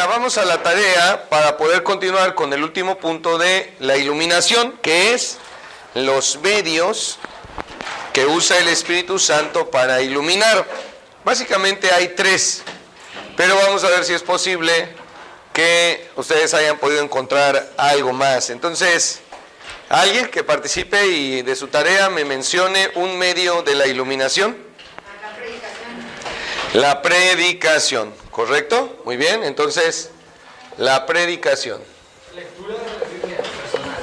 vamos a la tarea para poder continuar con el último punto de la iluminación, que es los medios que usa el Espíritu Santo para iluminar. Básicamente hay 3, pero vamos a ver si es posible que ustedes hayan podido encontrar algo más. Entonces, alguien que participe y de su tarea me mencione un medio de la iluminación. La predicación, ¿correcto? Muy bien, entonces, la predicación. Lectura de la Biblia personal.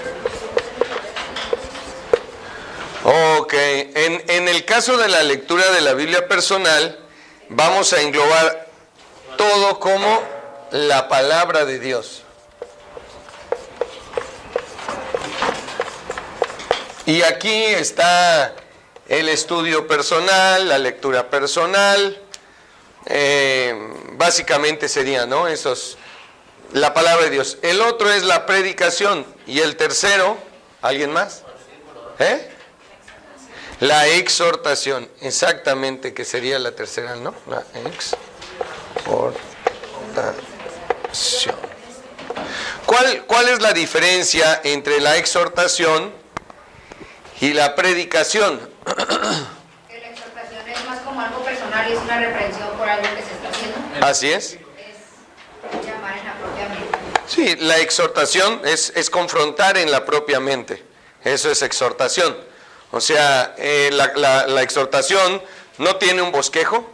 Ok, en el caso de la lectura de la Biblia personal, vamos a englobar todo como la palabra de Dios. Y aquí está el estudio personal, la lectura personal, básicamente sería, ¿no? La palabra de Dios. El otro es la predicación. Y el tercero, ¿alguien más? La exhortación, exactamente, que sería la tercera, ¿no? La exhortación. ¿Cuál es la diferencia entre la exhortación y la predicación? Que la exhortación es más como algo personal y es una reprensión por algo que se está haciendo. Así es. Es llamar en la propia mente. Sí, la exhortación es confrontar en la propia mente. Eso es exhortación. O sea, la exhortación no tiene un bosquejo,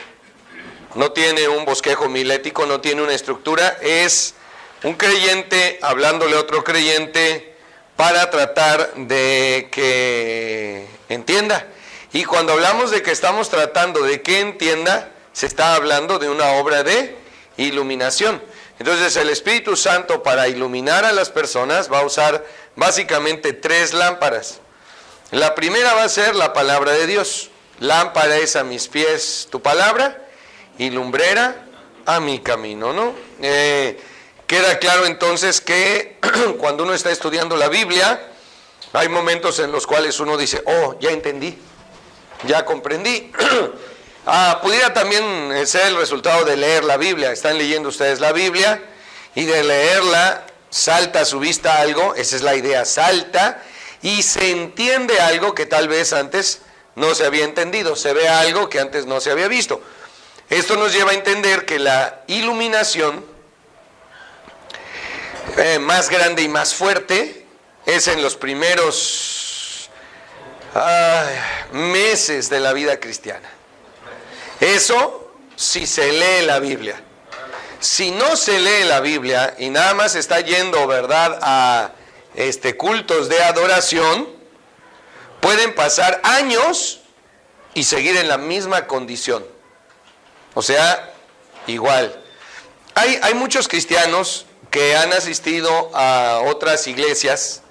no tiene un bosquejo milético, no tiene una estructura. Es un creyente hablándole a otro creyente para tratar de que entienda. Y cuando hablamos de que estamos tratando de que entienda, se está hablando de una obra de iluminación. Entonces el Espíritu Santo, para iluminar a las personas, va a usar básicamente 3 lámparas. La primera va a ser la palabra de Dios. Lámpara es a mis pies tu palabra y lumbrera a mi camino, ¿no? Queda claro entonces que cuando uno está estudiando la Biblia, hay momentos en los cuales uno dice, oh, ya entendí, ya comprendí. Pudiera también ser el resultado de leer la Biblia. Están leyendo ustedes la Biblia y de leerla salta a su vista algo, esa es la idea, salta y se entiende algo que tal vez antes no se había entendido, se ve algo que antes no se había visto. Esto nos lleva a entender que la iluminación más grande y más fuerte es en los primeros meses de la vida cristiana. Eso si se lee la Biblia. Si no se lee la Biblia y nada más está yendo, ¿verdad?, a cultos de adoración, pueden pasar años y seguir en la misma condición. O sea, igual. Hay muchos cristianos que han asistido a otras iglesias,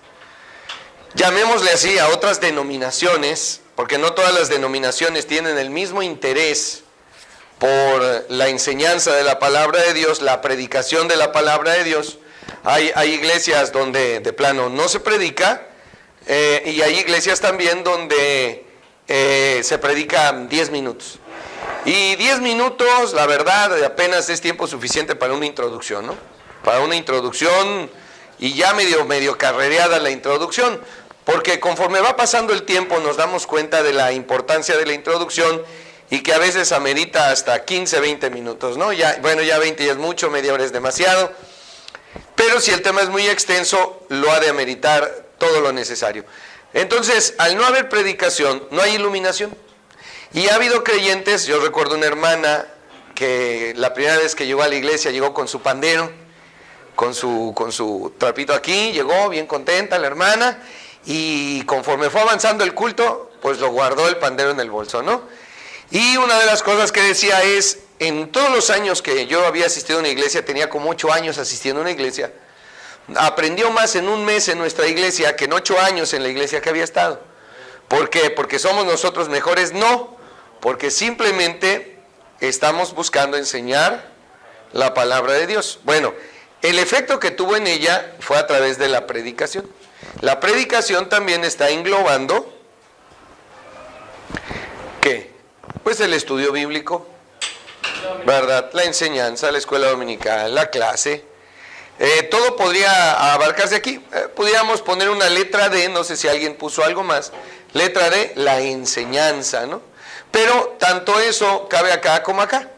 llamémosle así, a otras denominaciones, porque no todas las denominaciones tienen el mismo interés por la enseñanza de la palabra de Dios, la predicación de la palabra de Dios. Hay iglesias donde de plano no se predica, y hay iglesias también donde se predica 10 minutos. Y 10 minutos, la verdad, apenas es tiempo suficiente para una introducción, ¿no? Para una introducción y ya medio carrereada la introducción, porque conforme va pasando el tiempo nos damos cuenta de la importancia de la introducción y que a veces amerita hasta 15, 20 minutos, ¿no? Ya 20 ya es mucho, media hora es demasiado, pero si el tema es muy extenso, lo ha de ameritar todo lo necesario. Entonces, al no haber predicación, no hay iluminación. Y ha habido creyentes, yo recuerdo una hermana que la primera vez que llegó a la iglesia llegó con su pandero, con su trapito aquí, llegó bien contenta la hermana, y conforme fue avanzando el culto, pues lo guardó el pandero en el bolso, ¿no? Y una de las cosas que decía es, en todos los años que yo había asistido a una iglesia, tenía como 8 años asistiendo a una iglesia, aprendió más en un mes en nuestra iglesia que en 8 años en la iglesia que había estado. ¿Por qué? ¿Porque somos nosotros mejores? No, porque simplemente estamos buscando enseñar la palabra de Dios. Bueno, el efecto que tuvo en ella fue a través de la predicación. La predicación también está englobando, ¿qué? Pues el estudio bíblico, ¿verdad? La enseñanza, la escuela dominical, la clase. Todo podría abarcarse aquí. Pudiéramos poner una letra D, no sé si alguien puso algo más. Letra D, la enseñanza, ¿no? Pero tanto eso cabe acá como acá.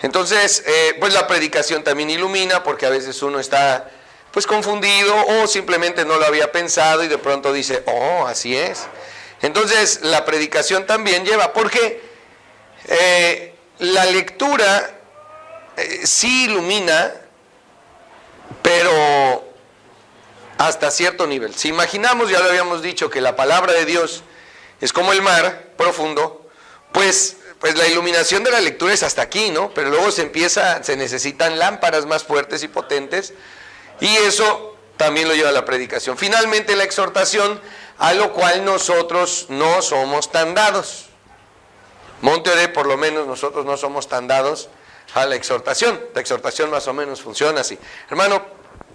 Entonces, pues la predicación también ilumina, porque a veces uno está pues confundido o simplemente no lo había pensado y de pronto dice, oh, así es. Entonces, la predicación también lleva, porque la lectura sí ilumina, pero hasta cierto nivel. Si imaginamos, ya lo habíamos dicho, que la palabra de Dios es como el mar profundo, pues la iluminación de la lectura es hasta aquí, ¿no? Pero luego se necesitan lámparas más fuertes y potentes, y eso también lo lleva a la predicación. Finalmente, la exhortación, a lo cual nosotros no somos tan dados. Monterrey, por lo menos, nosotros no somos tan dados a la exhortación. La exhortación más o menos funciona así. Hermano,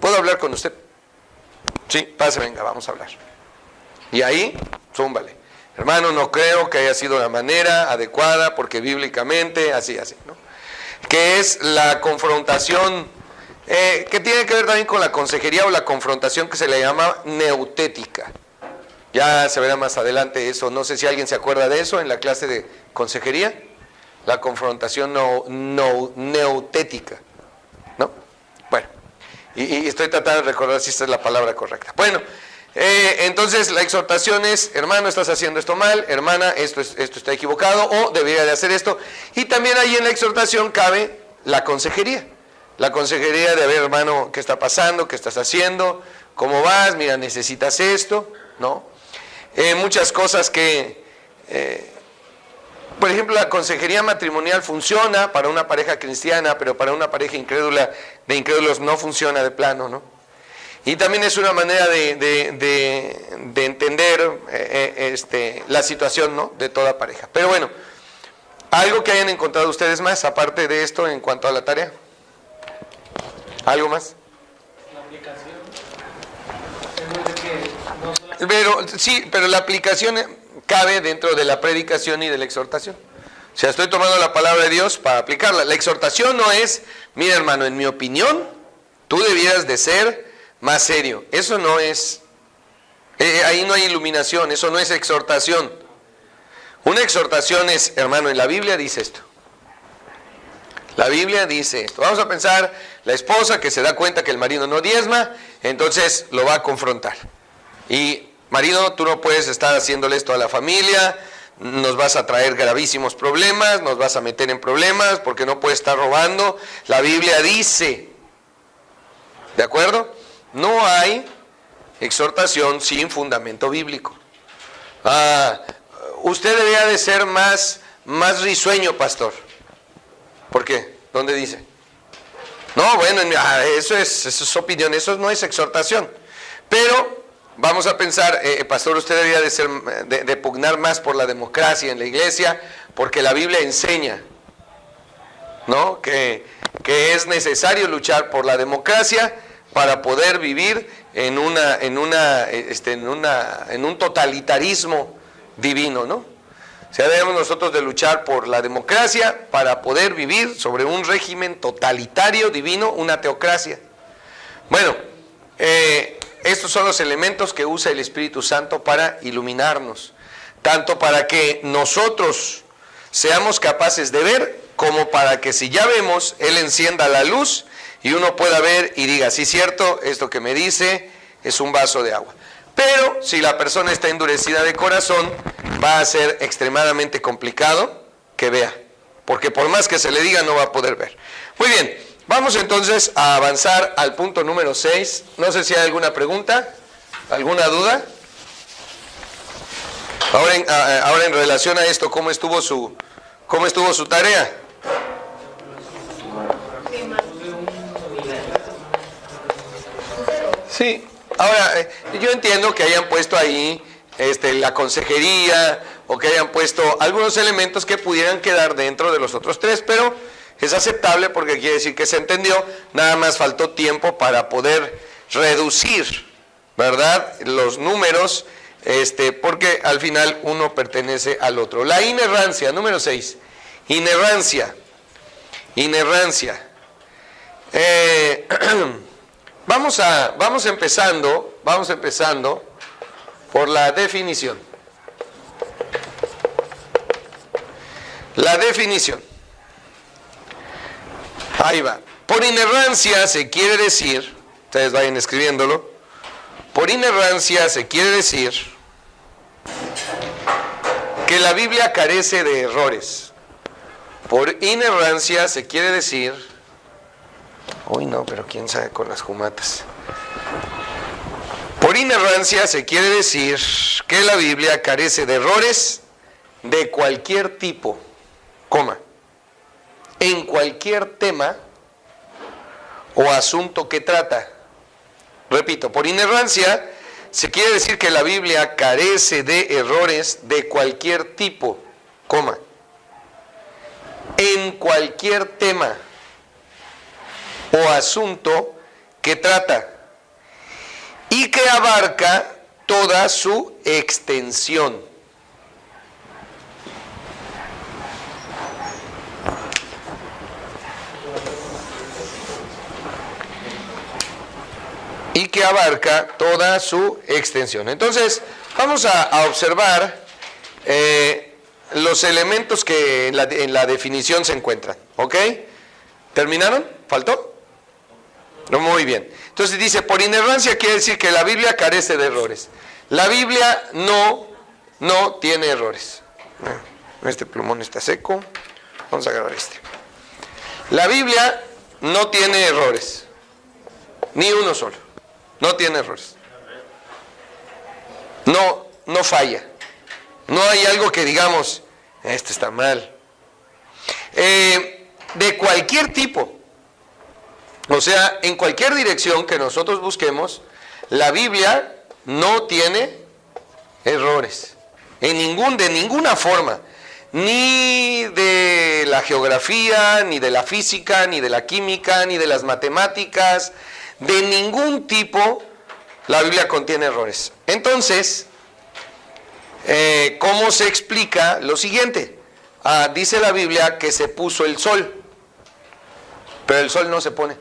¿puedo hablar con usted? Sí, pase, venga, vamos a hablar. Y ahí, zúmbale. Hermano, no creo que haya sido la manera adecuada, porque bíblicamente, así, ¿no? Que es la confrontación, que tiene que ver también con la consejería o la confrontación que se le llama neutética. Ya se verá más adelante eso, no sé si alguien se acuerda de eso en la clase de consejería. La confrontación neutética, ¿no? Bueno, y estoy tratando de recordar si esta es la palabra correcta. Bueno, entonces la exhortación es, hermano, estás haciendo esto mal, hermana, esto está equivocado, o debería de hacer esto. Y también ahí en la exhortación cabe la consejería. La consejería de, a ver, hermano, ¿qué está pasando? ¿Qué estás haciendo? ¿Cómo vas? Mira, necesitas esto, ¿no? Muchas cosas que, por ejemplo, la consejería matrimonial funciona para una pareja cristiana, pero para una pareja incrédula, de incrédulos no funciona de plano, ¿no? Y también es una manera de entender la situación, ¿no?, de toda pareja. Pero bueno, ¿algo que hayan encontrado ustedes más, aparte de esto, en cuanto a la tarea? ¿Algo más? La aplicación. Pero la aplicación cabe dentro de la predicación y de la exhortación. O sea, estoy tomando la palabra de Dios para aplicarla. La exhortación no es, mira, hermano, en mi opinión, tú debieras de ser más serio. Eso no es, ahí no hay iluminación, eso no es exhortación. Una exhortación es, hermano, en la Biblia dice esto. La Biblia dice esto. Vamos a pensar, la esposa que se da cuenta que el marido no diezma, entonces lo va a confrontar. Y, marido, tú no puedes estar haciéndole esto a la familia, nos vas a traer gravísimos problemas, nos vas a meter en problemas porque no puedes estar robando. La Biblia dice, ¿de acuerdo? No hay exhortación sin fundamento bíblico. Usted debería de ser más risueño, pastor. ¿Por qué? ¿Dónde dice? No, bueno, eso es opinión, eso no es exhortación. Pero vamos a pensar, pastor, usted debería de pugnar más por la democracia en la iglesia, porque la Biblia enseña, ¿no?, que es necesario luchar por la democracia para poder vivir en un totalitarismo divino, ¿no? O sea, debemos nosotros de luchar por la democracia para poder vivir sobre un régimen totalitario divino, una teocracia. Bueno, estos son los elementos que usa el Espíritu Santo para iluminarnos, tanto para que nosotros seamos capaces de ver, como para que si ya vemos, Él encienda la luz y uno pueda ver y diga, sí, cierto, esto que me dice es un vaso de agua. Pero si la persona está endurecida de corazón, va a ser extremadamente complicado que vea, porque por más que se le diga no va a poder ver. Muy bien, vamos entonces a avanzar al punto número 6. No sé si hay alguna pregunta, alguna duda. Ahora en relación a esto, ¿cómo estuvo su tarea? Sí. Ahora, yo entiendo que hayan puesto ahí la consejería, o que hayan puesto algunos elementos que pudieran quedar dentro de los otros tres, pero es aceptable porque quiere decir que se entendió. Nada más faltó tiempo para poder reducir, ¿verdad?, los números, porque al final uno pertenece al otro. La inerrancia, número 6. Inerrancia. inerrancia. Vamos empezando por la definición. La definición. Ahí va. Por inerrancia se quiere decir, ustedes vayan escribiéndolo, por inerrancia se quiere decir que la Biblia carece de errores. Por inerrancia se quiere decir, uy no, pero quién sabe con las jumatas. Por inerrancia se quiere decir que la Biblia carece de errores de cualquier tipo, coma, en cualquier tema o asunto que trata. Repito, por inerrancia se quiere decir que la Biblia carece de errores de cualquier tipo, coma, en cualquier tema o asunto que trata y que abarca toda su extensión. Y que abarca toda su extensión. Entonces, vamos a observar los elementos que en la definición se encuentran. ¿Ok? ¿Terminaron? ¿Faltó? No, muy bien. Entonces dice, por inerrancia quiere decir que la Biblia carece de errores. La Biblia no tiene errores. Este plumón está seco. Vamos a agarrar este. La Biblia no tiene errores. Ni uno solo. No tiene errores. No falla. No hay algo que digamos, esto está mal. De cualquier tipo. O sea, en cualquier dirección que nosotros busquemos, la Biblia no tiene errores. De ninguna forma. Ni de la geografía, ni de la física, ni de la química, ni de las matemáticas. De ningún tipo la Biblia contiene errores. Entonces, ¿cómo se explica lo siguiente? Dice la Biblia que se puso el sol, pero el sol no se pone.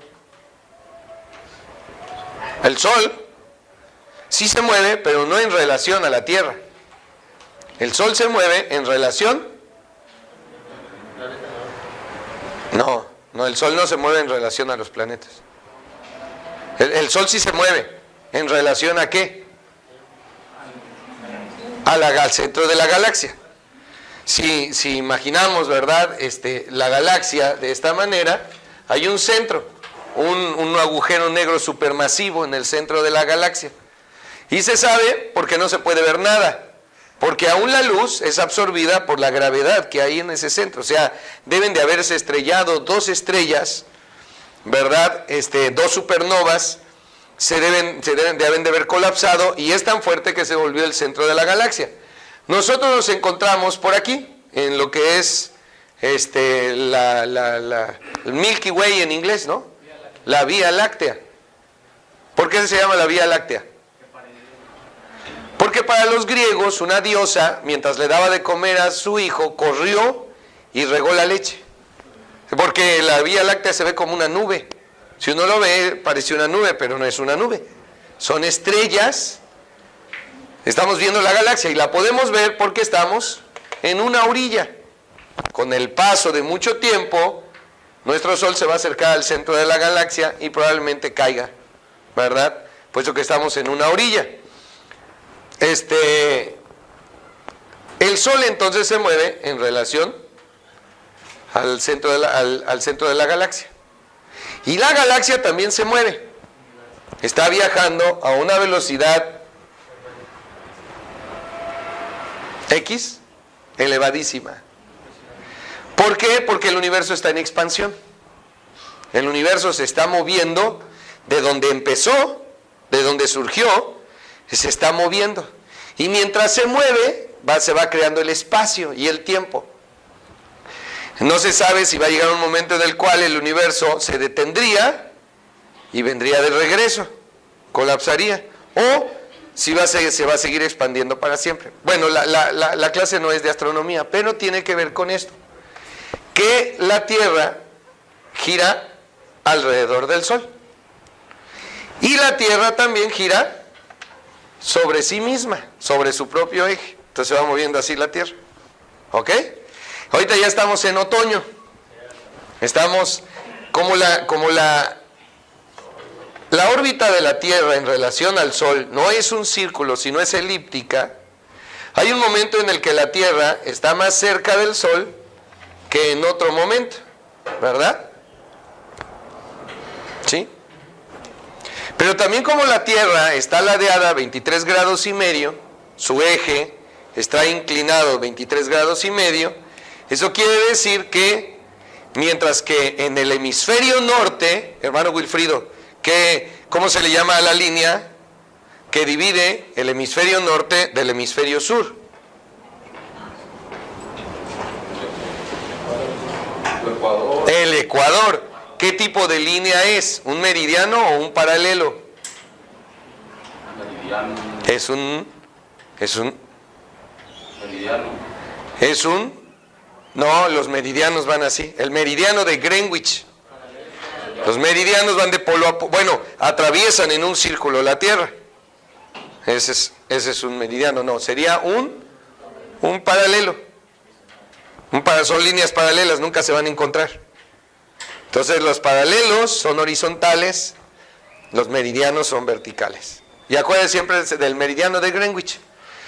El sol sí se mueve, pero no en relación a la Tierra. El sol se mueve en relación... No, el sol no se mueve en relación a los planetas. El sol sí se mueve. ¿En relación a qué? Al centro de la galaxia. Si imaginamos, ¿verdad? La galaxia de esta manera, hay un centro, un agujero negro supermasivo en el centro de la galaxia. Y se sabe porque no se puede ver nada. Porque aún la luz es absorbida por la gravedad que hay en ese centro. O sea, deben de haberse estrellado dos estrellas, ¿verdad? Dos supernovas deben de haber colapsado y es tan fuerte que se volvió el centro de la galaxia. Nosotros nos encontramos por aquí, en lo que es el Milky Way en inglés, ¿no? La Vía Láctea. ¿Por qué se llama la Vía Láctea? Porque para los griegos una diosa, mientras le daba de comer a su hijo, corrió y regó la leche. Porque la Vía Láctea se ve como una nube. Si uno lo ve, parece una nube, pero no es una nube. Son estrellas. Estamos viendo la galaxia y la podemos ver porque estamos en una orilla. Con el paso de mucho tiempo, nuestro Sol se va a acercar al centro de la galaxia y probablemente caiga, ¿verdad? Puesto que estamos en una orilla. El Sol entonces se mueve en relación al centro de la galaxia. Y la galaxia también se mueve. Está viajando a una velocidad X elevadísima. ¿Por qué? Porque el universo está en expansión. El universo se está moviendo de donde empezó, de donde surgió, se está moviendo. Y mientras se mueve, se va creando el espacio y el tiempo. No se sabe si va a llegar un momento en el cual el universo se detendría y vendría de regreso, colapsaría, o si se va a seguir expandiendo para siempre. Bueno, la clase no es de astronomía, pero tiene que ver con esto, que la Tierra gira alrededor del Sol. Y la Tierra también gira sobre sí misma, sobre su propio eje. Entonces se va moviendo así la Tierra. ¿Ok? Ahorita ya estamos en otoño. Estamos como la órbita de la Tierra en relación al Sol no es un círculo, sino es elíptica. Hay un momento en el que la Tierra está más cerca del Sol que en otro momento, ¿verdad? ¿Sí? Pero también como la Tierra está ladeada a 23 grados y medio, su eje está inclinado 23 grados y medio, eso quiere decir que mientras que en el hemisferio norte, hermano Wilfrido, ¿cómo se le llama a la línea que divide el hemisferio norte del hemisferio sur? El ecuador. ¿Qué tipo de línea es? ¿Un meridiano o un paralelo? Meridiano. No, los meridianos van así. El meridiano de Greenwich. Los meridianos van de polo a polo. Bueno, atraviesan en un círculo la Tierra. Ese es un meridiano. No, sería un paralelo. Son líneas paralelas, nunca se van a encontrar. Entonces los paralelos son horizontales, los meridianos son verticales. Y acuérdense siempre del meridiano de Greenwich.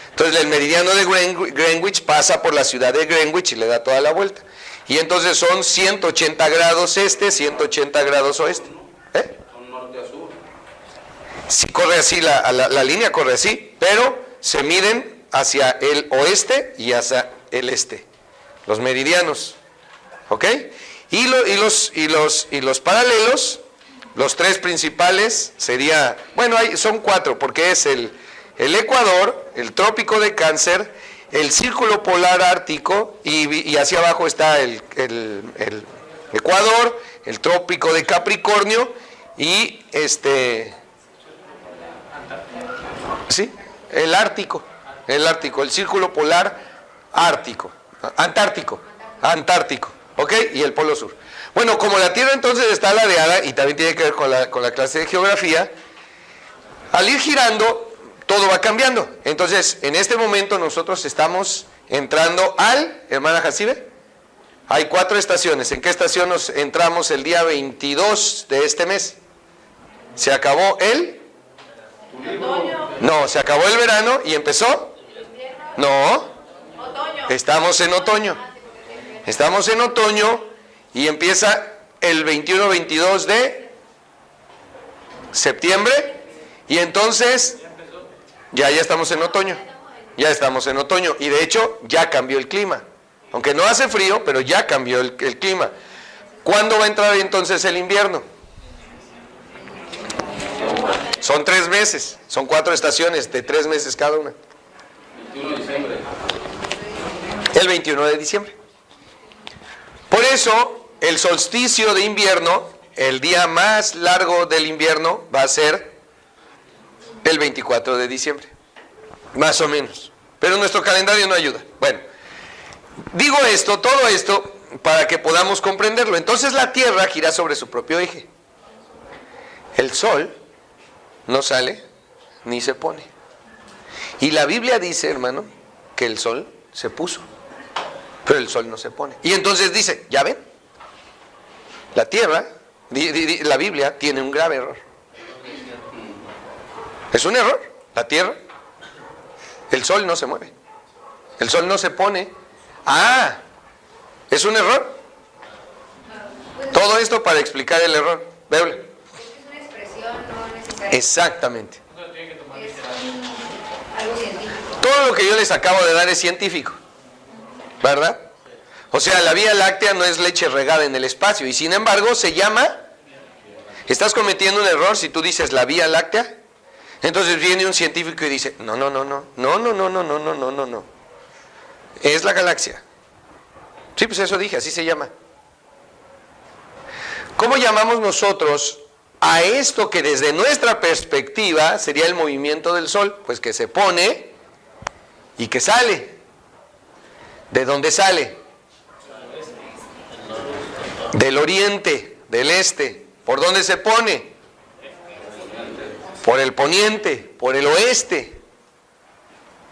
Entonces el meridiano de Greenwich pasa por la ciudad de Greenwich y le da toda la vuelta. Y entonces son 180 grados este, 180 grados oeste. Son norte a sur. Sí, corre así, la línea corre así, pero se miden hacia el oeste y hacia el este. Los meridianos. ¿Ok? Y los paralelos, los tres principales sería, bueno, son cuatro, porque es el Ecuador, el Trópico de Cáncer, el Círculo Polar Ártico, y hacia abajo está el Ecuador, el Trópico de Capricornio, y sí, el Ártico, el Círculo Polar Ártico, Antártico. ¿Ok? Y el Polo Sur. Bueno, como la Tierra entonces está ladeada, y también tiene que ver con la clase de geografía, al ir girando, todo va cambiando. Entonces, en este momento nosotros estamos entrando hermana Jacibe, hay 4 estaciones. ¿En qué estación nos entramos el día 22 de este mes? ¿Se acabó No, se acabó el verano y empezó. No, estamos en otoño. Estamos en otoño y empieza el 21-22 de septiembre y entonces ya estamos en otoño. Ya estamos en otoño y de hecho ya cambió el clima. Aunque no hace frío, pero ya cambió el clima. ¿Cuándo va a entrar entonces el invierno? Son 3 meses, son 4 estaciones de 3 meses cada una. 21 de diciembre. El 21 de diciembre. Por eso, el solsticio de invierno, el día más largo del invierno, va a ser el 24 de diciembre. Más o menos. Pero nuestro calendario no ayuda. Bueno, digo todo esto, para que podamos comprenderlo. Entonces la Tierra gira sobre su propio eje. El Sol no sale ni se pone. Y la Biblia dice, hermano, que el Sol se puso. Pero el Sol no se pone. Y entonces dice, ¿ya ven? La Tierra, la Biblia, tiene un grave error. Es un error. La Tierra, el Sol no se mueve. El Sol no se pone. ¿Es un error? Todo esto para explicar el error. Beble. Es una expresión, no necesariamente. Exactamente. Es algo científico. Todo lo que yo les acabo de dar es científico. ¿Verdad? O sea, la Vía Láctea no es leche regada en el espacio y sin embargo se llama. Estás cometiendo un error si tú dices la Vía Láctea. Entonces viene un científico y dice, no. Es la galaxia. Sí, pues eso dije, así se llama. ¿Cómo llamamos nosotros a esto que desde nuestra perspectiva sería el movimiento del Sol? Pues que se pone y que sale. ¿De dónde sale? Del oriente. del este. ¿Por dónde se pone? Por el poniente, por el oeste.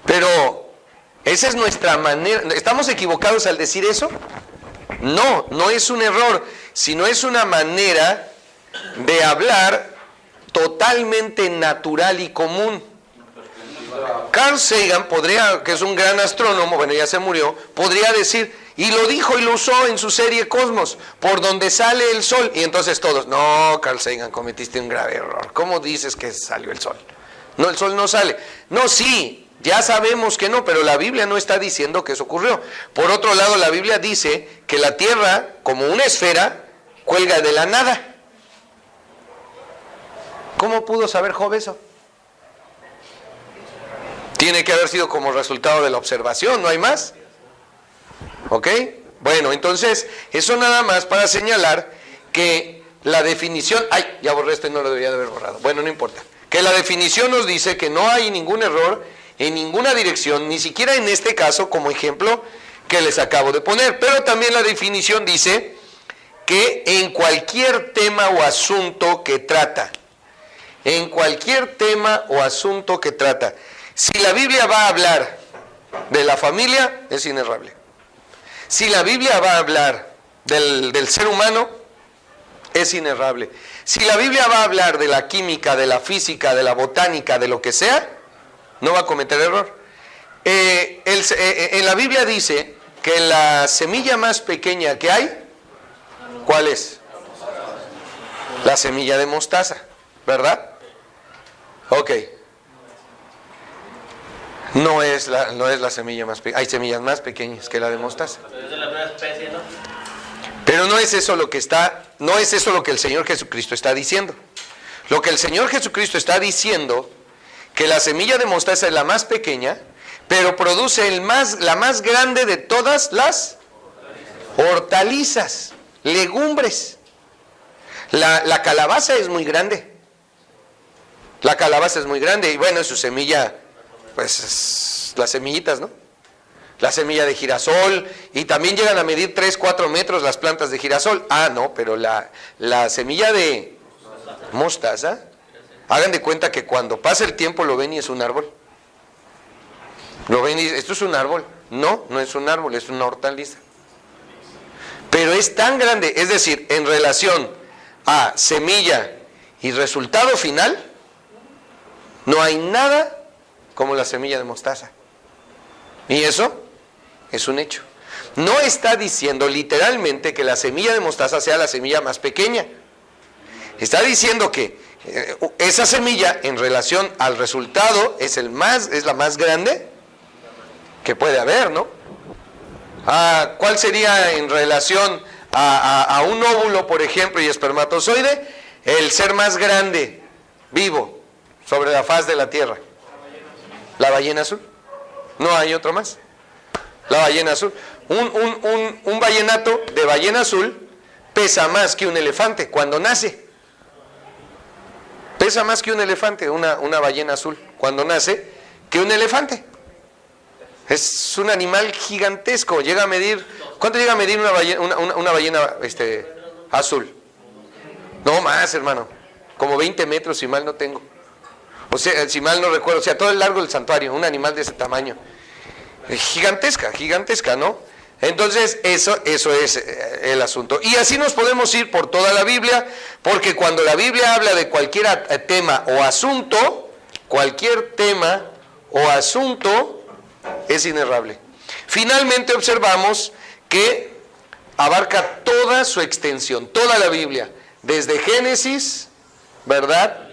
Pero esa es nuestra manera. ¿Estamos equivocados al decir eso? No, no es un error, sino es una manera de hablar totalmente natural y común. Carl Sagan podría, que es un gran astrónomo, bueno, ya se murió, podría decir, y lo dijo y lo usó en su serie Cosmos, por donde sale el sol. Y entonces todos, no, Carl Sagan, cometiste un grave error. ¿Cómo dices que salió el sol? No, el sol no sale. No, sí, ya sabemos que no, pero la Biblia no está diciendo que eso ocurrió. Por otro lado, la Biblia dice que la tierra, como una esfera, cuelga de la nada. ¿Cómo pudo saber Job eso? Tiene que haber sido como resultado de la observación, ¿no hay más? ¿Ok? Bueno, entonces, eso nada más para señalar que la definición... ¡Ay! Ya borré esto y no lo debería de haber borrado. Bueno, no importa. Que la definición nos dice que no hay ningún error en ninguna dirección, ni siquiera en este caso como ejemplo que les acabo de poner. Pero también la definición dice que en cualquier tema o asunto que trata, en cualquier tema o asunto que trata, si la Biblia va a hablar de la familia, es inerrable. Si la Biblia va a hablar del ser humano, es inerrable. Si la Biblia va a hablar de la química, de la física, de la botánica, de lo que sea, no va a cometer error. En la Biblia dice que la semilla más pequeña que hay, ¿cuál es? La semilla de mostaza, ¿verdad? Ok. No es la semilla más pequeña. Hay semillas más pequeñas que la de mostaza. Pero es de la misma especie, ¿no? Pero no es eso lo que el Señor Jesucristo está diciendo. Lo que el Señor Jesucristo está diciendo, que la semilla de mostaza es la más pequeña, pero produce la más grande de todas las hortalizas, legumbres. La calabaza es muy grande. La calabaza es muy grande y bueno, su semilla, pues las semillitas, ¿no? La semilla de girasol, y también llegan a medir 3, 4 metros las plantas de girasol. Ah, no, pero la semilla de mostaza, hagan de cuenta que cuando pasa el tiempo lo ven y es un árbol. Lo ven y dicen, esto es un árbol. No, no es un árbol, es una hortaliza. Pero es tan grande, es decir, en relación a semilla y resultado final, no hay nada como la semilla de mostaza. Y eso es un hecho. No está diciendo literalmente que la semilla de mostaza sea la semilla más pequeña. Está diciendo que esa semilla en relación al resultado es la más grande que puede haber, ¿no? ¿Cuál sería en relación a un óvulo, por ejemplo, y espermatozoide? El ser más grande, vivo, sobre la faz de la Tierra. ¿La ballena azul? No hay otro más. La ballena azul. Un ballenato de ballena azul pesa más que un elefante cuando nace. Pesa más que un elefante, una ballena azul, cuando nace, que un elefante. Es un animal gigantesco. Llega a medir, ¿cuánto llega a medir una ballena azul? No más, hermano. Como 20 metros, si mal no tengo. O sea, si mal no recuerdo, o sea, todo el largo del santuario, un animal de ese tamaño. Gigantesca, ¿no? Entonces, eso es el asunto. Y así nos podemos ir por toda la Biblia, porque cuando la Biblia habla de cualquier tema o asunto, es inerrable. Finalmente observamos que abarca toda su extensión, toda la Biblia, desde Génesis, ¿verdad?,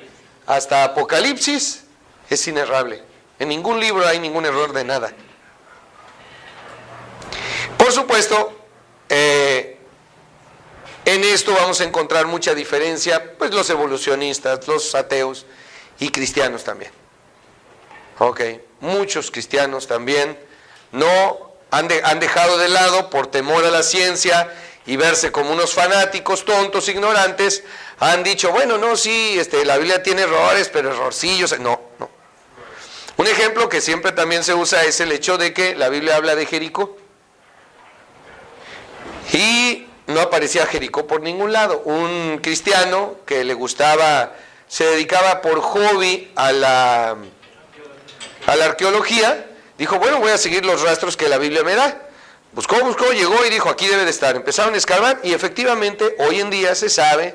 hasta Apocalipsis, es inerrable. En ningún libro hay ningún error de nada. Por supuesto, en esto vamos a encontrar mucha diferencia, pues los evolucionistas, los ateos y cristianos también. Ok, muchos cristianos también no han dejado de lado por temor a la ciencia y verse como unos fanáticos, tontos, ignorantes, han dicho, bueno, no, sí, la Biblia tiene errores, pero errorcillos, no. Un ejemplo que siempre también se usa es el hecho de que la Biblia habla de Jericó. Y no aparecía Jericó por ningún lado. Un cristiano que le gustaba, se dedicaba por hobby a la arqueología, dijo, bueno, voy a seguir los rastros que la Biblia me da. Buscó, llegó y dijo, aquí debe de estar. Empezaron a escarbar y efectivamente hoy en día se sabe,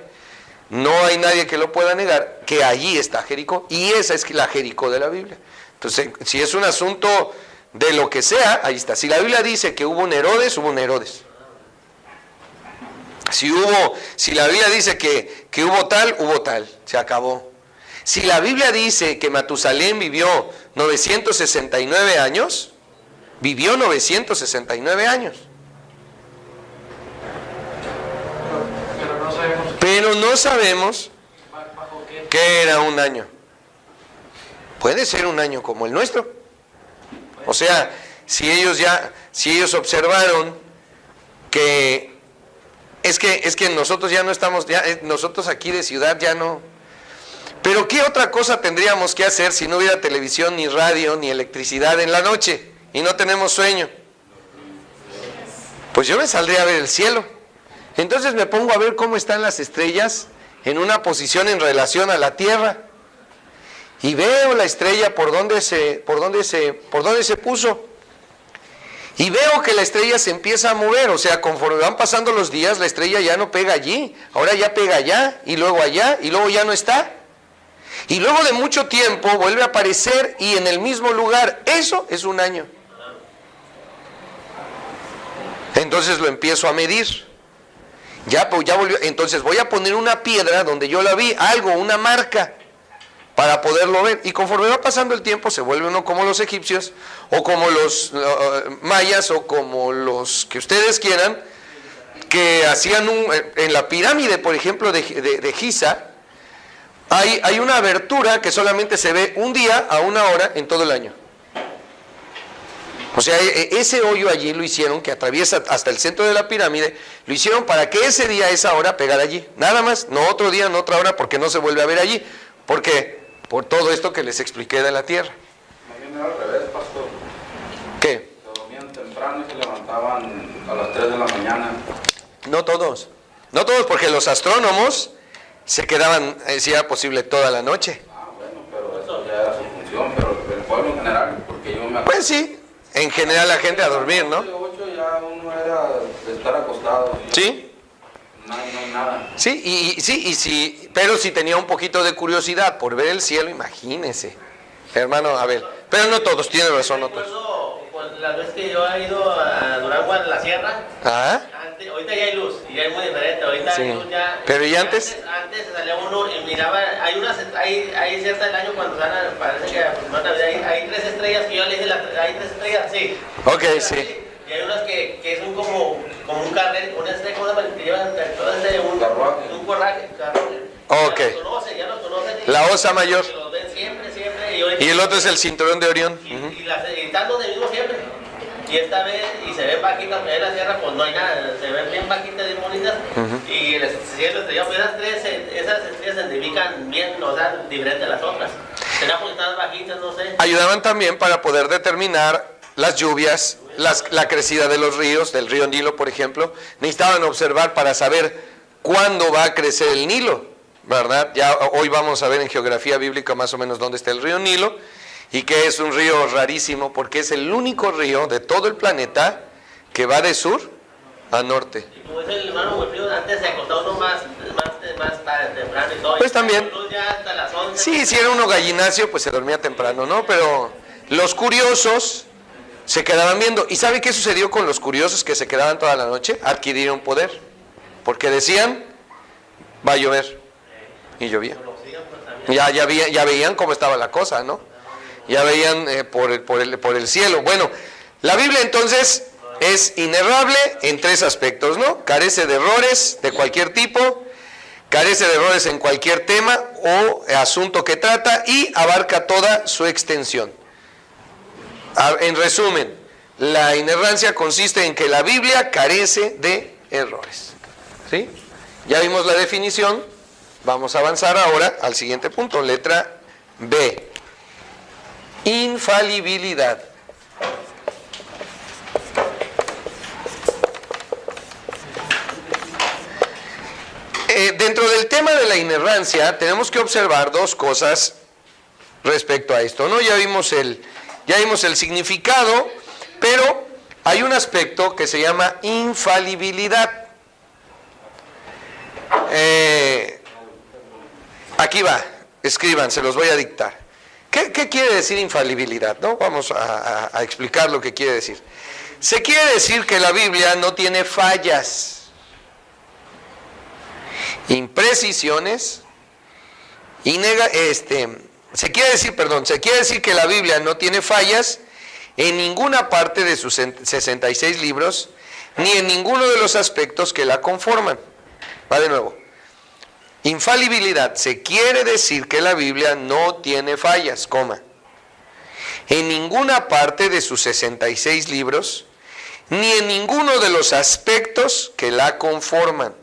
no hay nadie que lo pueda negar, que allí está Jericó, y esa es la Jericó de la Biblia. Entonces, si es un asunto de lo que sea, ahí está. Si la Biblia dice que hubo un Herodes, hubo un Herodes. Si la Biblia dice que hubo tal, se acabó. Si la Biblia dice que Matusalén vivió 969 años, vivió 969 años. Pero no sabemos qué era un año. Puede ser un año como el nuestro. O sea, si ellos observaron que es que nosotros ya no estamos, nosotros aquí de ciudad ya no. Pero ¿qué otra cosa tendríamos que hacer si no hubiera televisión, ni radio, ni electricidad en la noche y no tenemos sueño? Pues yo me saldría a ver el cielo. Entonces me pongo a ver cómo están las estrellas en una posición en relación a la Tierra. Y veo la estrella por dónde se puso. Y veo que la estrella se empieza a mover, o sea, conforme van pasando los días, la estrella ya no pega allí, ahora ya pega allá, y luego ya no está. Y luego de mucho tiempo vuelve a aparecer y en el mismo lugar. Eso es un año. Entonces lo empiezo a medir. Ya volvió. Entonces voy a poner una piedra donde yo la vi, algo, una marca, para poderlo ver. Y conforme va pasando el tiempo se vuelve uno como los egipcios, o como los mayas, o como los que ustedes quieran, que hacían en la pirámide, por ejemplo, de Giza, hay una abertura que solamente se ve un día a una hora en todo el año. O sea, ese hoyo allí lo hicieron, que atraviesa hasta el centro de la pirámide, lo hicieron para que ese día, esa hora, pegara allí. Nada más, no otro día, no otra hora, porque no se vuelve a ver allí. ¿Por qué? Por todo esto que les expliqué de la Tierra. Imagínate al revés, pastor. ¿Qué? Se dormían temprano y se levantaban a las 3 de la mañana. No todos, porque los astrónomos se quedaban, si era posible, toda la noche. Bueno, pero eso ya era su función, pero el pueblo en general, porque yo me acuerdo. Pues sí, en general la gente a dormir, ¿no? 8 ya uno era de estar acostado. Sí. No hay nada. Sí, pero si tenía un poquito de curiosidad por ver el cielo, imagínese. Hermano, a ver, pero no todos, tiene razón, no todos. Pues la vez que yo he ido a Durango, a la sierra, ¿Ah? ahorita ya hay luz, y ya es muy diferente, ahorita Sí. hay luz ya. ¿Pero y antes? Antes se salía uno y miraba, hay cierta del año cuando salen, parece que hay 3 estrellas, que yo le dije, hay 3 estrellas, sí. Ok, sí. Y hay unas que son como un carril, una estrella, que llevan todo un carruaje. Ok. Ya los conocen. La Osa Mayor. Y los ven siempre. Y el otro es el cinturón de Orión. Y están donde mismo siempre. Y esta vez, y se ven vaquitas, en la sierra pues no hay nada, se ven bien vaquitas, bien bonitas. Y el cielo estrellado, pues esas estrellas se identifican bien, o sea, diferente a las otras. Será porque están vaquitas, no sé. Ayudaban también para poder determinar las lluvias, la crecida de los ríos, del río Nilo, por ejemplo. Necesitaban observar para saber cuándo va a crecer el Nilo, ¿verdad? Ya hoy vamos a ver en geografía bíblica más o menos dónde está el río Nilo, y que es un río rarísimo porque es el único río de todo el planeta que va de sur a norte. Y como dice el hermano Wilfrido, antes se acostaba uno más temprano y todo. Pues también. Ya hasta las 11. Sí, si era uno gallinacio, pues se dormía temprano, ¿no? Pero los curiosos se quedaban viendo. ¿Y sabe qué sucedió con los curiosos que se quedaban toda la noche? Adquirieron poder. Porque decían, va a llover. Y llovía. Ya veían cómo estaba la cosa, ¿no? Ya veían por el cielo. Bueno, la Biblia entonces es inerrable en 3 aspectos, ¿no? Carece de errores de cualquier tipo, carece de errores en cualquier tema o asunto que trata, y abarca toda su extensión. En resumen, la inerrancia consiste en que la Biblia carece de errores. ¿Sí? Ya vimos la definición. Vamos a avanzar ahora al siguiente punto, letra B. Infalibilidad. la inerrancia, tenemos que observar dos cosas respecto a esto, ¿no? Ya vimos el significado, pero hay un aspecto que se llama infalibilidad. Aquí va, escriban, se los voy a dictar. ¿Qué quiere decir infalibilidad? ¿No? Vamos a explicar lo que quiere decir. Se quiere decir que la Biblia no tiene fallas, imprecisiones, se quiere decir que la Biblia no tiene fallas en ninguna parte de sus 66 libros, ni en ninguno de los aspectos que la conforman. Va de nuevo. Infalibilidad, se quiere decir que la Biblia no tiene fallas, en ninguna parte de sus 66 libros, ni en ninguno de los aspectos que la conforman.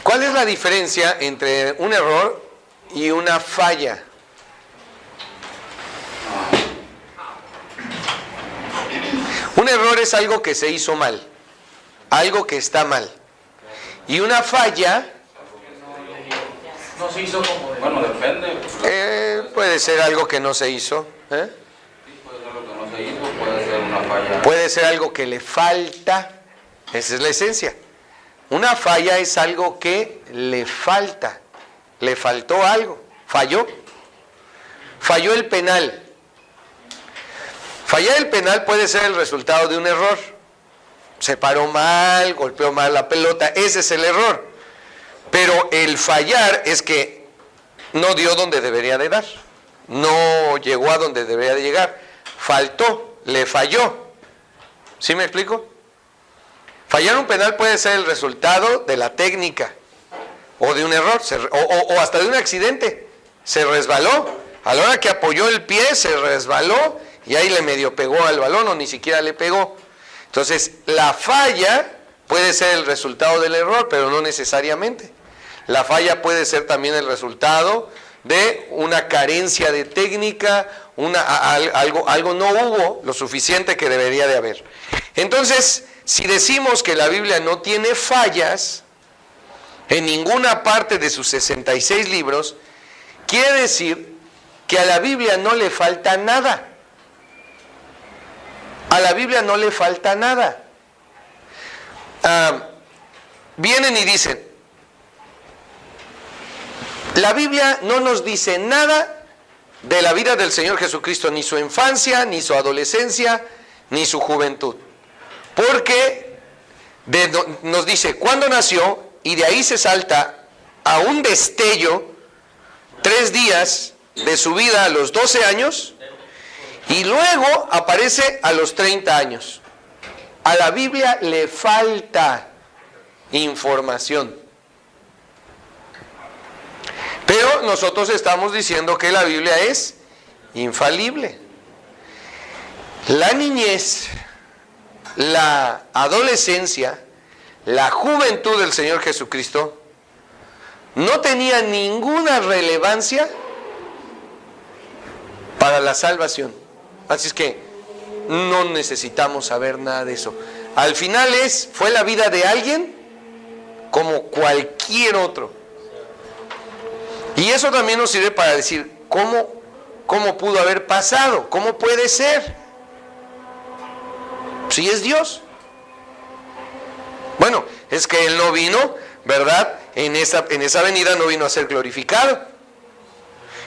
¿Cuál es la diferencia entre un error y una falla? Un error es algo que se hizo mal, algo que está mal. Y una falla, No se hizo como... Bueno, depende. Puede ser algo que no se hizo. Sí, puede ser algo que no se hizo, puede ser una falla. Puede ser algo que le falta. Esa es la esencia. Una falla es algo que le falta. Le faltó algo. Falló. Falló el penal. Fallar el penal puede ser el resultado de un error. Se paró mal, golpeó mal la pelota. Ese es el error. Pero el fallar es que no dio donde debería de dar. No llegó a donde debería de llegar. Faltó, le falló. ¿Sí me explico? Fallar un penal puede ser el resultado de la técnica, o de un error, o hasta de un accidente. Se resbaló. A la hora que apoyó el pie, se resbaló y ahí le medio pegó al balón o ni siquiera le pegó. Entonces, la falla puede ser el resultado del error, pero no necesariamente. La falla puede ser también el resultado de una carencia de técnica, algo no hubo lo suficiente que debería de haber. Entonces, si decimos que la Biblia no tiene fallas en ninguna parte de sus 66 libros, quiere decir que a la Biblia no le falta nada. A la Biblia no le falta nada. Vienen y dicen, la Biblia no nos dice nada de la vida del Señor Jesucristo, ni su infancia, ni su adolescencia, ni su juventud. Porque nos dice cuándo nació y de ahí se salta a un destello, 3 días de su vida a los 12 años y luego aparece a los 30 años. A la Biblia le falta información. Pero nosotros estamos diciendo que la Biblia es infalible. La niñez, la adolescencia, la juventud del Señor Jesucristo no tenía ninguna relevancia para la salvación. Así es que no necesitamos saber nada de eso. Al final fue la vida de alguien como cualquier otro. Y eso también nos sirve para decir cómo pudo haber pasado, cómo puede ser. Si es Dios. Bueno, es que Él no vino, ¿verdad? En esa venida no vino a ser glorificado.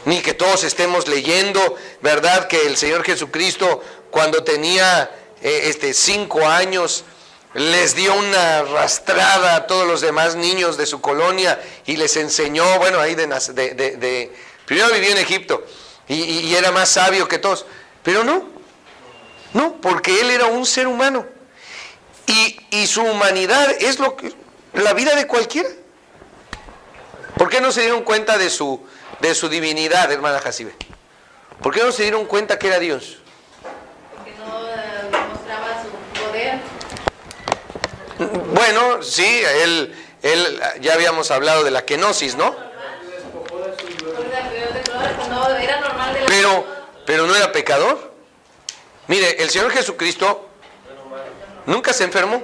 Ni que todos estemos leyendo, ¿verdad? Que el Señor Jesucristo, cuando tenía 5 años, les dio una arrastrada a todos los demás niños de su colonia y les enseñó, bueno, ahí primero vivió en Egipto y era más sabio que todos. Pero no, porque Él era un ser humano. Y su humanidad es la vida de cualquiera. ¿Por qué no se dieron cuenta de su divinidad, hermana Jacibe? ¿Por qué no se dieron cuenta que era Dios? Porque no demostraba su poder. Bueno, sí, él ya habíamos hablado de la kenosis, ¿no? No, era normal de la... pero no era pecador. Mire, el Señor Jesucristo nunca se enfermó.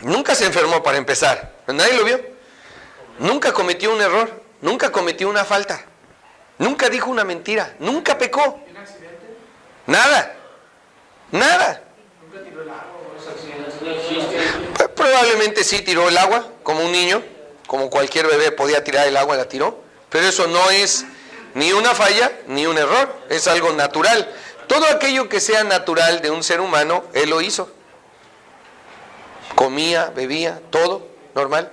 Nunca se enfermó para empezar. Nadie lo vio. Nunca cometió un error. Nunca cometió una falta. Nunca dijo una mentira. Nunca pecó. ¿Un accidente? Nada. Nada. ¿Nunca tiró el agua o los accidentes no existen? Probablemente sí tiró el agua, como un niño. Como cualquier bebé podía tirar el agua, la tiró. Pero eso no es ni una falla, ni un error. Es algo natural. Todo aquello que sea natural de un ser humano, Él lo hizo. Comía, bebía, todo normal.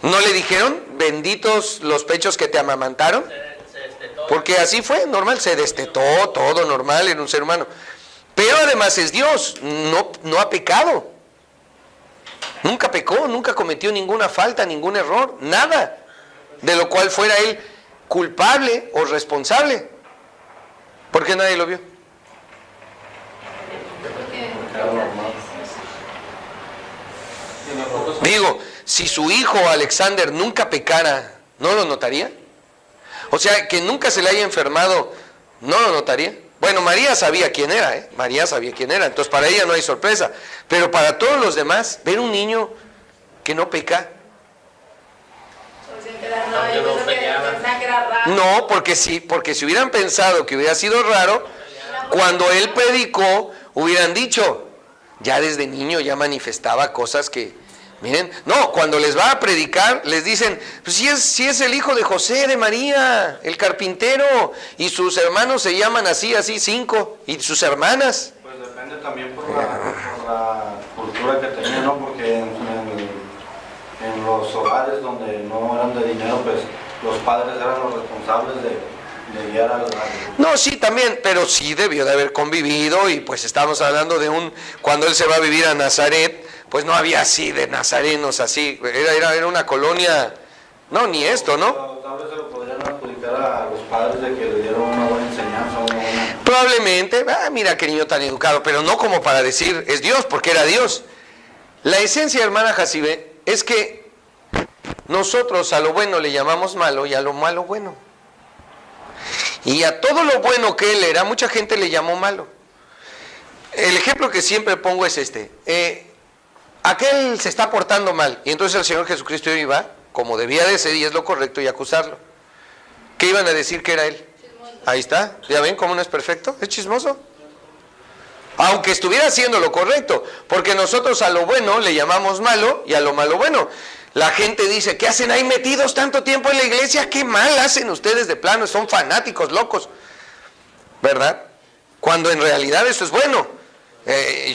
¿No le dijeron, benditos los pechos que te amamantaron? Se destetó. Porque así fue, normal, se destetó, todo normal en un ser humano. Pero además es Dios, no ha pecado. Nunca pecó, nunca cometió ninguna falta, ningún error, nada. De lo cual fuera Él culpable o responsable. ¿Por qué nadie lo vio? Digo, si su hijo Alexander nunca pecara, ¿no lo notaría? O sea, que nunca se le haya enfermado, ¿no lo notaría? Bueno, María sabía quién era, ¿eh? María sabía quién era, entonces para ella no hay sorpresa. Pero para todos los demás, ver un niño que no peca. No, porque si hubieran pensado que hubiera sido raro, cuando él predicó, hubieran dicho, ya desde niño ya manifestaba cosas que, miren, no, cuando les va a predicar, les dicen, pues si es el hijo de José, de María, el carpintero, y sus hermanos se llaman así, 5, y sus hermanas. Pues depende también por la cultura que tenían, ¿no? Porque en los hogares donde no eran de dinero, pues los padres eran los responsables de guiar al... No, sí, también, pero sí debió de haber convivido, y pues estamos hablando de cuando él se va a vivir a Nazaret, pues no había así de nazarenos así, era una colonia, no, ni esto, ¿no? Tal vez se lo podrían adjudicar a los padres de que le dieron una buena enseñanza, Probablemente, mira qué niño tan educado, pero no como para decir, es Dios, porque era Dios. La esencia, hermana Jacibe, es que nosotros a lo bueno le llamamos malo y a lo malo bueno. Y a todo lo bueno que él era, mucha gente le llamó malo. El ejemplo que siempre pongo es este. Aquel se está portando mal, y entonces el Señor Jesucristo iba, como debía de ser, y es lo correcto, y acusarlo. ¿Qué iban a decir que era él? Ahí está, ¿ya ven cómo no es perfecto? ¿Es chismoso? Aunque estuviera haciendo lo correcto, porque nosotros a lo bueno le llamamos malo y a lo malo bueno. La gente dice, ¿qué hacen ahí metidos tanto tiempo en la iglesia? ¿Qué mal hacen ustedes de plano? Son fanáticos, locos, ¿verdad? Cuando en realidad eso es bueno.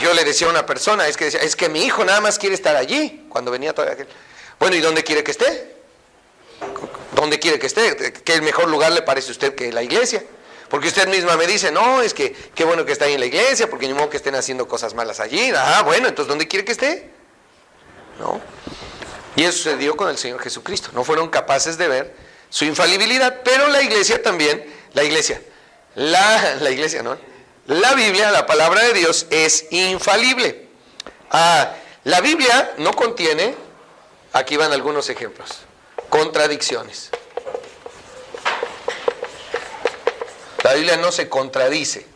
Yo le decía a una persona, es que mi hijo nada más quiere estar allí, cuando venía todavía aquel. Bueno, ¿y dónde quiere que esté? ¿Dónde quiere que esté? ¿Qué mejor lugar le parece a usted que la iglesia? Porque usted misma me dice, no, es que qué bueno que está ahí en la iglesia, porque ni modo que estén haciendo cosas malas allí. Bueno, entonces ¿dónde quiere que esté? ¿No? Y eso sucedió con el Señor Jesucristo. No fueron capaces de ver su infalibilidad, pero la iglesia también, la iglesia no, la Biblia, la palabra de Dios es infalible. La Biblia no contiene, aquí van algunos ejemplos, contradicciones. La Biblia no se contradice.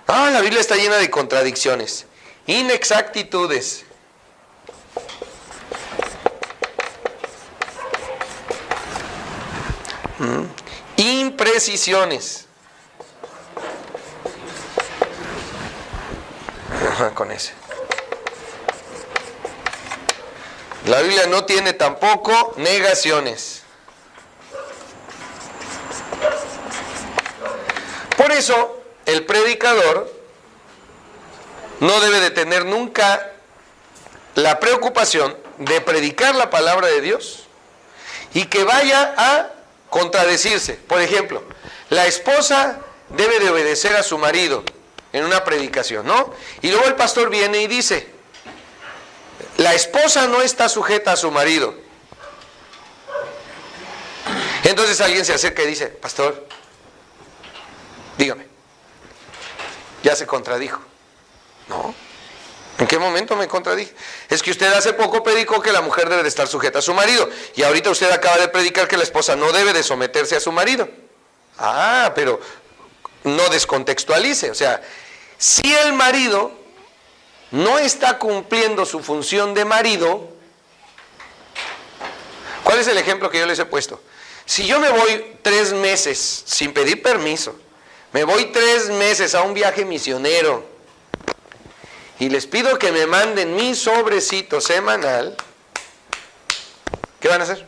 La Biblia está llena de contradicciones, inexactitudes. Imprecisiones. Con ese. La Biblia no tiene tampoco negaciones. Por eso, el predicador no debe de tener nunca la preocupación de predicar la palabra de Dios y que vaya a contradecirse. Por ejemplo, la esposa debe de obedecer a su marido en una predicación, ¿no? Y luego el pastor viene y dice, la esposa no está sujeta a su marido. Entonces alguien se acerca y dice, pastor, dígame, ya se contradijo. No, ¿en qué momento me contradije? Es que usted hace poco predicó que la mujer debe de estar sujeta a su marido, y ahorita usted acaba de predicar que la esposa no debe de someterse a su marido. Pero no descontextualice. O sea, si el marido no está cumpliendo su función de marido, ¿cuál es el ejemplo que yo les he puesto? Si yo me voy 3 meses sin pedir permiso, me voy 3 meses a un viaje misionero y les pido que me manden mi sobrecito semanal, ¿qué van a hacer?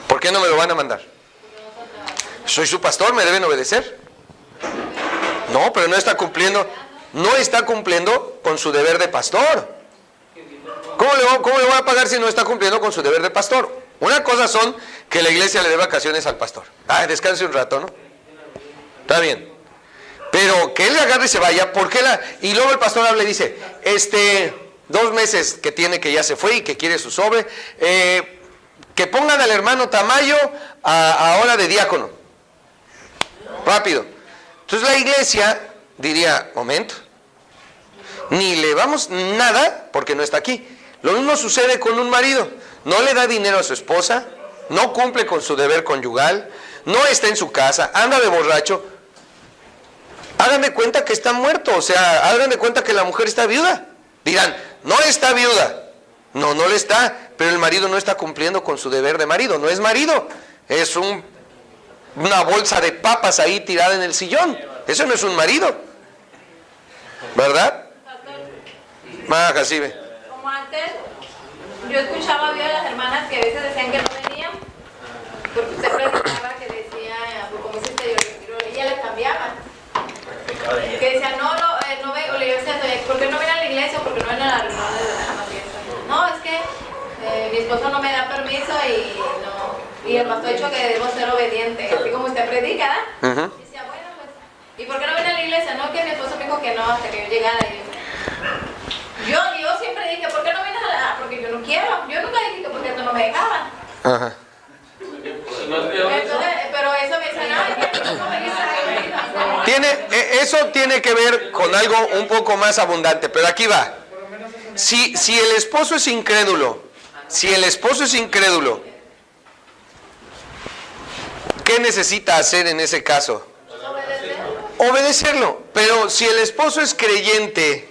¿Por qué no me lo van a mandar? Soy su pastor, me deben obedecer. No, pero no está cumpliendo con su deber de pastor. ¿Cómo le voy a pagar si no está cumpliendo con su deber de pastor? Una cosa son que la iglesia le dé vacaciones al pastor. Descanse un rato, ¿no? Está bien. Pero que él agarre y se vaya, y luego el pastor habla y dice, 2 meses que tiene que ya se fue y que quiere su sobre, que pongan al hermano Tamayo ahora de diácono. Rápido. Entonces la iglesia diría, momento, ni le damos nada porque no está aquí. Lo mismo sucede con un marido. No le da dinero a su esposa, no cumple con su deber conyugal, no está en su casa, anda de borracho. Hagan de cuenta que está muerto, o sea, hagan de cuenta que la mujer está viuda. Dirán, no está viuda. No le está, pero el marido no está cumpliendo con su deber de marido. No es marido, es una bolsa de papas ahí tirada en el sillón. Eso no es un marido, ¿verdad? Jacibe. Como antes, yo escuchaba a las hermanas que a veces decían que no venían, porque usted predicaba que decía, como dice usted, ella les cambiaba. Que decían, no ve, o le decían, ¿por qué no vienen a la iglesia? ¿Por qué no vienen a la reunión de la fiesta? No, es que mi esposo no me da permiso y el pastor ha dicho que debemos ser obedientes, así como usted predica, ¿verdad? Y decía, bueno, pues, ¿y por qué no viene a la iglesia? No, que mi esposo me dijo que no, hasta que yo llegara. Yo siempre dije, ¿por qué no vienes a la...? Porque yo no quiero. Yo nunca dije que porque tú no me dejaban. Ajá. Entonces, pero eso me dice, no, es que no me dice. Eso tiene que ver con algo un poco más abundante, pero aquí va. Si el esposo es incrédulo, ¿qué necesita hacer en ese caso? Obedecerlo. Pero si el esposo es creyente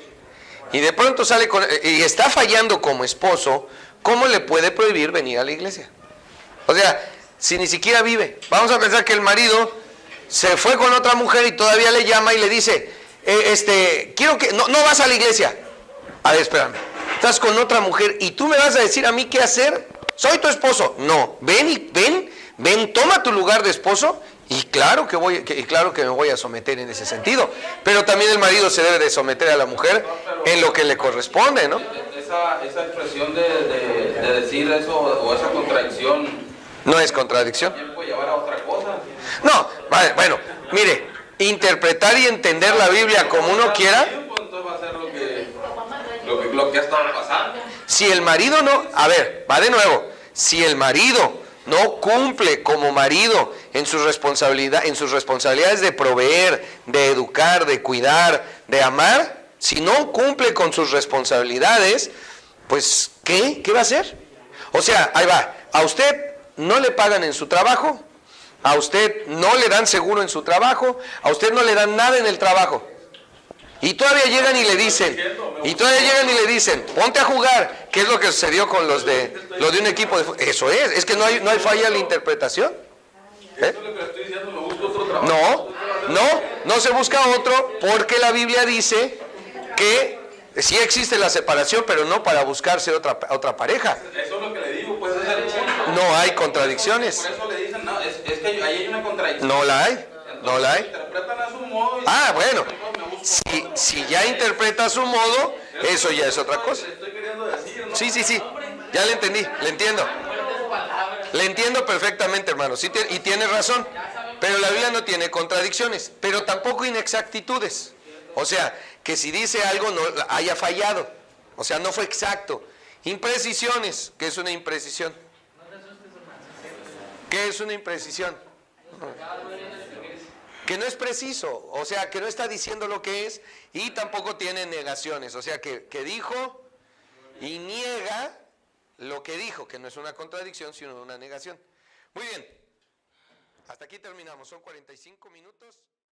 y de pronto sale y está fallando como esposo, ¿cómo le puede prohibir venir a la iglesia? O sea, si ni siquiera vive. Vamos a pensar que el marido se fue con otra mujer y todavía le llama y le dice, quiero que, no vas a la iglesia. A ver, espérame, estás con otra mujer y tú me vas a decir a mí qué hacer. Soy tu esposo. No, ven, toma tu lugar de esposo y claro que me voy a someter en ese sentido. Pero también el marido se debe de someter a la mujer en lo que le corresponde, ¿no? Esa expresión de decir eso o esa contradicción. No es contradicción. Puede llevar a otra cosa. No, bueno, mire, interpretar y entender la Biblia como uno quiera. Entonces va a ser lo que ha estado pasando. Si el marido no, a ver, va de nuevo. Si el marido no cumple como marido en sus responsabilidades de proveer, de educar, de cuidar, de amar, si no cumple con sus responsabilidades, pues ¿qué va a hacer? O sea, ahí va, a usted no le pagan en su trabajo, a usted no le dan seguro en su trabajo, a usted no le dan nada en el trabajo. Y todavía llegan y le dicen, ponte a jugar. ¿Qué es lo que sucedió con los de un equipo de fútbol? Eso es que no hay falla en la interpretación. Eso es lo que estoy diciendo, me busco otro trabajo. No se busca otro porque la Biblia dice que sí existe la separación, pero no para buscarse otra pareja. Eso es lo que le digo, pues es el punto. No hay contradicciones. Por eso le dicen, no, es que ahí hay una contradicción. No la hay. Interpretan a su modo. Bueno, si ya interpreta a su modo, eso ya es otra cosa. Sí, ya le entendí, le entiendo. Le entiendo perfectamente, hermano, sí, y tiene razón. Pero la Biblia no tiene contradicciones, pero tampoco inexactitudes. O sea, que si dice algo no haya fallado. O sea, no fue exacto. Imprecisiones. ¿Qué es una imprecisión? ¿Qué es una imprecisión? Que no es preciso, o sea, que no está diciendo lo que es y tampoco tiene negaciones, o sea, que dijo y niega lo que dijo, que no es una contradicción, sino una negación. Muy bien. Hasta aquí terminamos, son 45 minutos.